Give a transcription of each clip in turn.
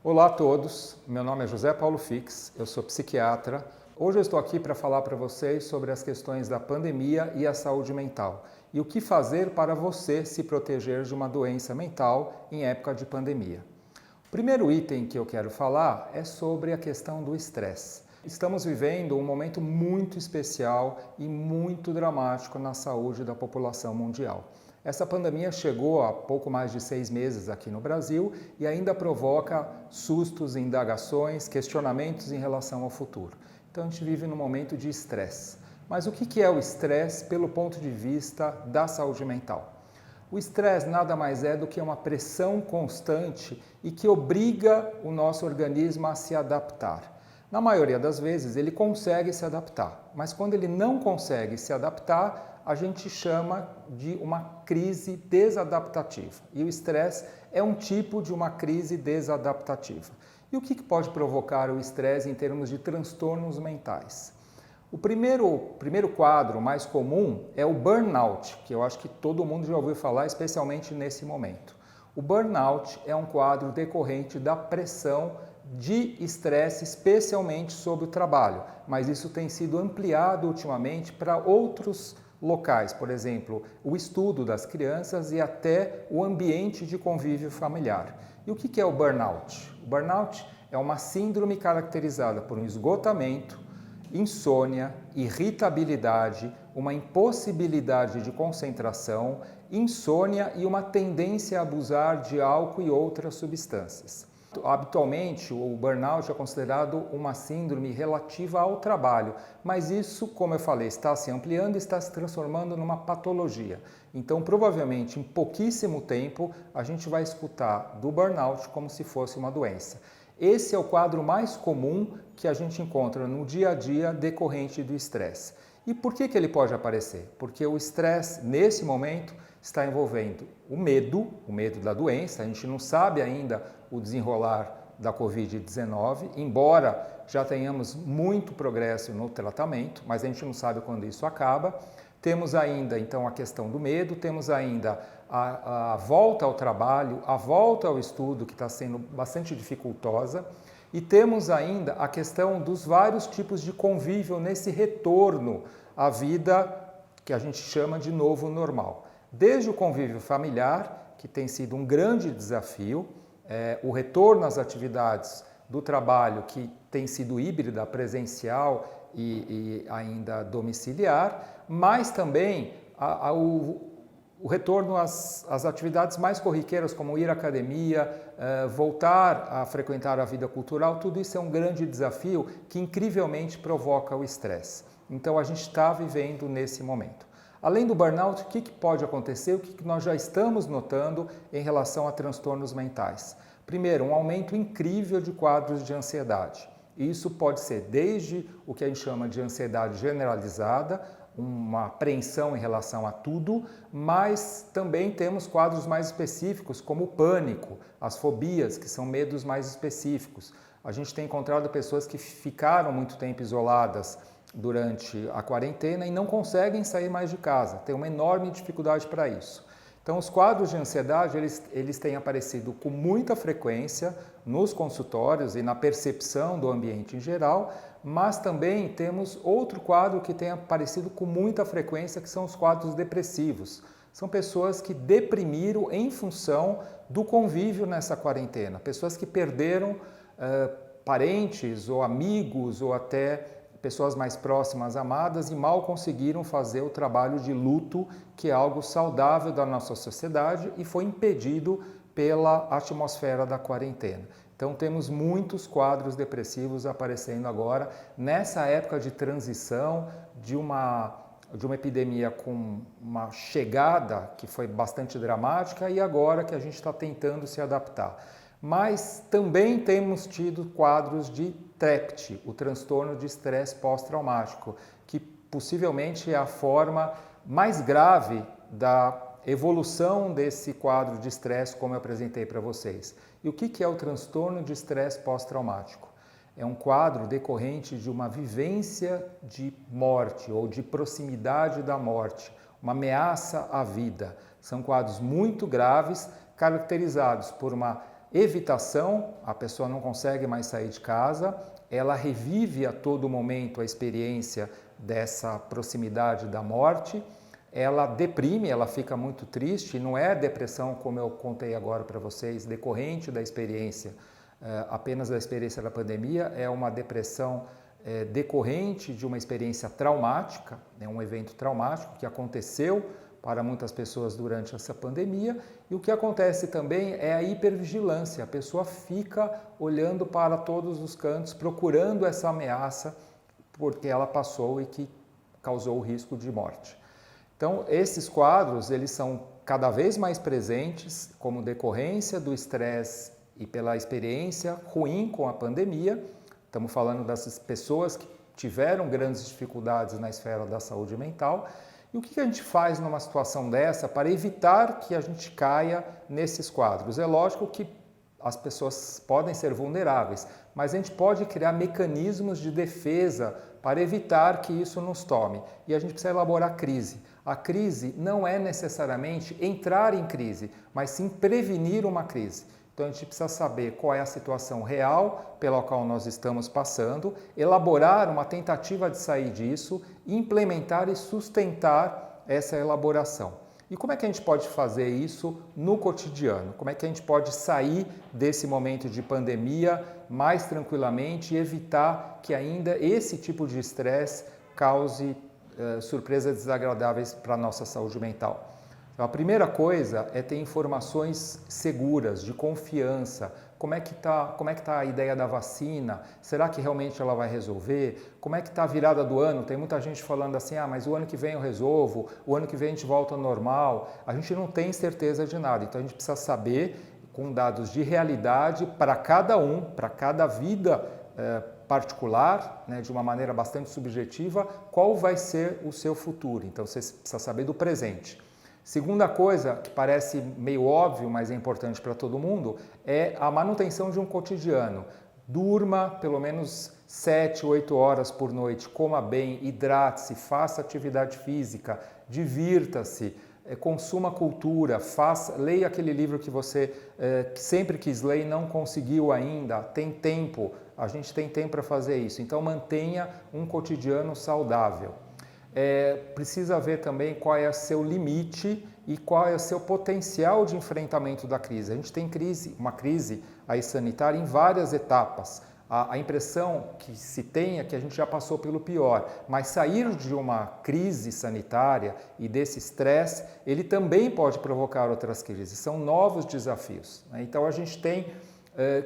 Olá a todos, meu nome é José Paulo Fix, eu sou psiquiatra. Hoje eu estou aqui para falar para vocês sobre as questões da pandemia e a saúde mental e o que fazer para você se proteger de uma doença mental em época de pandemia. O primeiro item que eu quero falar é sobre a questão do estresse. Estamos vivendo um momento muito especial e muito dramático na saúde da população mundial. Essa pandemia chegou há pouco mais de 6 meses aqui no Brasil e ainda provoca sustos, indagações, questionamentos em relação ao futuro. Então a gente vive num momento de estresse. Mas o que é o estresse pelo ponto de vista da saúde mental? O estresse nada mais é do que uma pressão constante e que obriga o nosso organismo a se adaptar. Na maioria das vezes ele consegue se adaptar, mas quando ele não consegue se adaptar, a gente chama de uma crise desadaptativa. E o estresse é um tipo de uma crise desadaptativa. E o que pode provocar o estresse em termos de transtornos mentais? O primeiro quadro mais comum é o burnout, que eu acho que todo mundo já ouviu falar, especialmente nesse momento. O burnout é um quadro decorrente da pressão de estresse, especialmente sobre o trabalho, mas isso tem sido ampliado ultimamente para outros locais, por exemplo, o estudo das crianças e até o ambiente de convívio familiar. E o que é o burnout? O burnout é uma síndrome caracterizada por um esgotamento, insônia, irritabilidade, uma impossibilidade de concentração, insônia e uma tendência a abusar de álcool e outras substâncias. Habitualmente, o burnout é considerado uma síndrome relativa ao trabalho, mas isso, como eu falei, está se ampliando e está se transformando numa patologia. Então, provavelmente, em pouquíssimo tempo, a gente vai escutar do burnout como se fosse uma doença. Esse é o quadro mais comum que a gente encontra no dia a dia decorrente do estresse. E por que ele pode aparecer? Porque o estresse, nesse momento, está envolvendo o medo da doença. A gente não sabe ainda o desenrolar da Covid-19, embora já tenhamos muito progresso no tratamento, mas a gente não sabe quando isso acaba. Temos ainda, então, a questão do medo, temos ainda a volta ao trabalho, a volta ao estudo, que está sendo bastante dificultosa, e temos ainda a questão dos vários tipos de convívio nesse retorno à vida que a gente chama de novo normal. Desde o convívio familiar, que tem sido um grande desafio, o retorno às atividades do trabalho, que tem sido híbrida, presencial e ainda domiciliar, mas também o retorno às atividades mais corriqueiras, como ir à academia, voltar a frequentar a vida cultural, tudo isso é um grande desafio que incrivelmente provoca o estresse. Então a gente está vivendo nesse momento. Além do burnout, o que pode acontecer? O que nós já estamos notando em relação a transtornos mentais? Primeiro, um aumento incrível de quadros de ansiedade. Isso pode ser desde o que a gente chama de ansiedade generalizada, uma apreensão em relação a tudo, mas também temos quadros mais específicos, como o pânico, as fobias, que são medos mais específicos. A gente tem encontrado pessoas que ficaram muito tempo isoladas durante a quarentena e não conseguem sair mais de casa, tem uma enorme dificuldade para isso. Então, os quadros de ansiedade, eles têm aparecido com muita frequência nos consultórios e na percepção do ambiente em geral, mas também temos outro quadro que tem aparecido com muita frequência, que são os quadros depressivos. São pessoas que deprimiram em função do convívio nessa quarentena, pessoas que perderam parentes ou amigos ou até pessoas mais próximas, amadas, e mal conseguiram fazer o trabalho de luto, que é algo saudável da nossa sociedade e foi impedido pela atmosfera da quarentena. Então temos muitos quadros depressivos aparecendo agora, nessa época de transição de uma epidemia com uma chegada que foi bastante dramática e agora que a gente está tentando se adaptar. Mas também temos tido quadros de TEPT, o transtorno de estresse pós-traumático, que possivelmente é a forma mais grave da evolução desse quadro de estresse, como eu apresentei para vocês. E o que é o transtorno de estresse pós-traumático? É um quadro decorrente de uma vivência de morte ou de proximidade da morte, uma ameaça à vida. São quadros muito graves, caracterizados por uma evitação, a pessoa não consegue mais sair de casa, ela revive a todo momento a experiência dessa proximidade da morte, ela deprime, ela fica muito triste, não é depressão como eu contei agora para vocês, decorrente da experiência, apenas da experiência da pandemia, é uma depressão decorrente de uma experiência traumática, um evento traumático que aconteceu para muitas pessoas durante essa pandemia, e o que acontece também é a hipervigilância, a pessoa fica olhando para todos os cantos, procurando essa ameaça porque ela passou e que causou o risco de morte. Então, esses quadros, eles são cada vez mais presentes como decorrência do estresse e pela experiência ruim com a pandemia. Estamos falando dessas pessoas que tiveram grandes dificuldades na esfera da saúde mental. E o que a gente faz numa situação dessa para evitar que a gente caia nesses quadros? É lógico que as pessoas podem ser vulneráveis, mas a gente pode criar mecanismos de defesa para evitar que isso nos tome. E a gente precisa elaborar crise. A crise não é necessariamente entrar em crise, mas sim prevenir uma crise. Então a gente precisa saber qual é a situação real pela qual nós estamos passando, elaborar uma tentativa de sair disso, implementar e sustentar essa elaboração. E como é que a gente pode fazer isso no cotidiano? Como é que a gente pode sair desse momento de pandemia mais tranquilamente e evitar que ainda esse tipo de estresse cause surpresas desagradáveis para a nossa saúde mental? Então, a primeira coisa é ter informações seguras, de confiança. Como é que tá a ideia da vacina? Será que realmente ela vai resolver? Como é que está a virada do ano? Tem muita gente falando assim, mas o ano que vem eu resolvo, o ano que vem a gente volta ao normal. A gente não tem certeza de nada, então a gente precisa saber, com dados de realidade, para cada vida particular, de uma maneira bastante subjetiva, qual vai ser o seu futuro. Então você precisa saber do presente. Segunda coisa, que parece meio óbvio, mas é importante para todo mundo, é a manutenção de um cotidiano. Durma pelo menos 7, 8 horas por noite, coma bem, hidrate-se, faça atividade física, divirta-se, consuma cultura, leia aquele livro que você sempre quis ler e não conseguiu ainda, tem tempo, a gente tem tempo para fazer isso, então mantenha um cotidiano saudável. Precisa ver também qual é o seu limite e qual é o seu potencial de enfrentamento da crise. A gente tem uma crise aí sanitária em várias etapas. A impressão que se tem é que a gente já passou pelo pior, mas sair de uma crise sanitária e desse estresse, ele também pode provocar outras crises, são novos desafios. Então a gente tem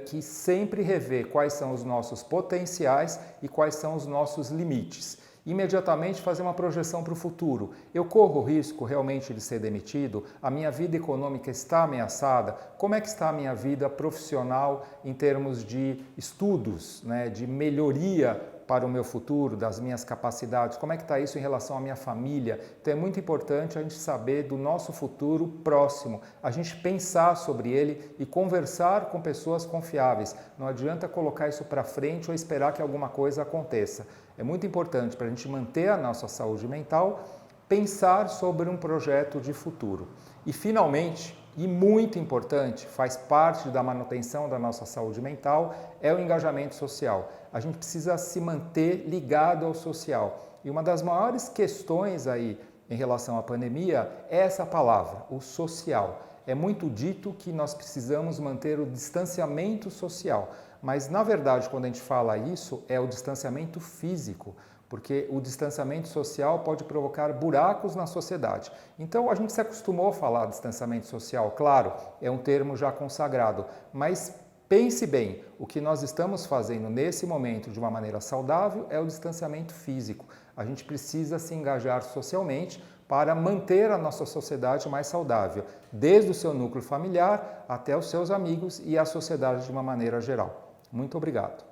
que sempre rever quais são os nossos potenciais e quais são os nossos limites. Imediatamente fazer uma projeção para o futuro. Eu corro o risco realmente de ser demitido? A minha vida econômica está ameaçada? Como é que está a minha vida profissional em termos de estudos, de melhoria para o meu futuro, das minhas capacidades? Como é que está isso em relação à minha família? Então é muito importante a gente saber do nosso futuro próximo, a gente pensar sobre ele e conversar com pessoas confiáveis. Não adianta colocar isso para frente ou esperar que alguma coisa aconteça. É muito importante para a gente manter a nossa saúde mental, pensar sobre um projeto de futuro. E finalmente, e muito importante, faz parte da manutenção da nossa saúde mental, é o engajamento social. A gente precisa se manter ligado ao social. E uma das maiores questões aí em relação à pandemia é essa palavra, o social. É muito dito que nós precisamos manter o distanciamento social, mas na verdade quando a gente fala isso é o distanciamento físico, porque o distanciamento social pode provocar buracos na sociedade. Então a gente se acostumou a falar distanciamento social, claro, é um termo já consagrado, mas pense bem, o que nós estamos fazendo nesse momento de uma maneira saudável é o distanciamento físico. A gente precisa se engajar socialmente para manter a nossa sociedade mais saudável, desde o seu núcleo familiar até os seus amigos e a sociedade de uma maneira geral. Muito obrigado.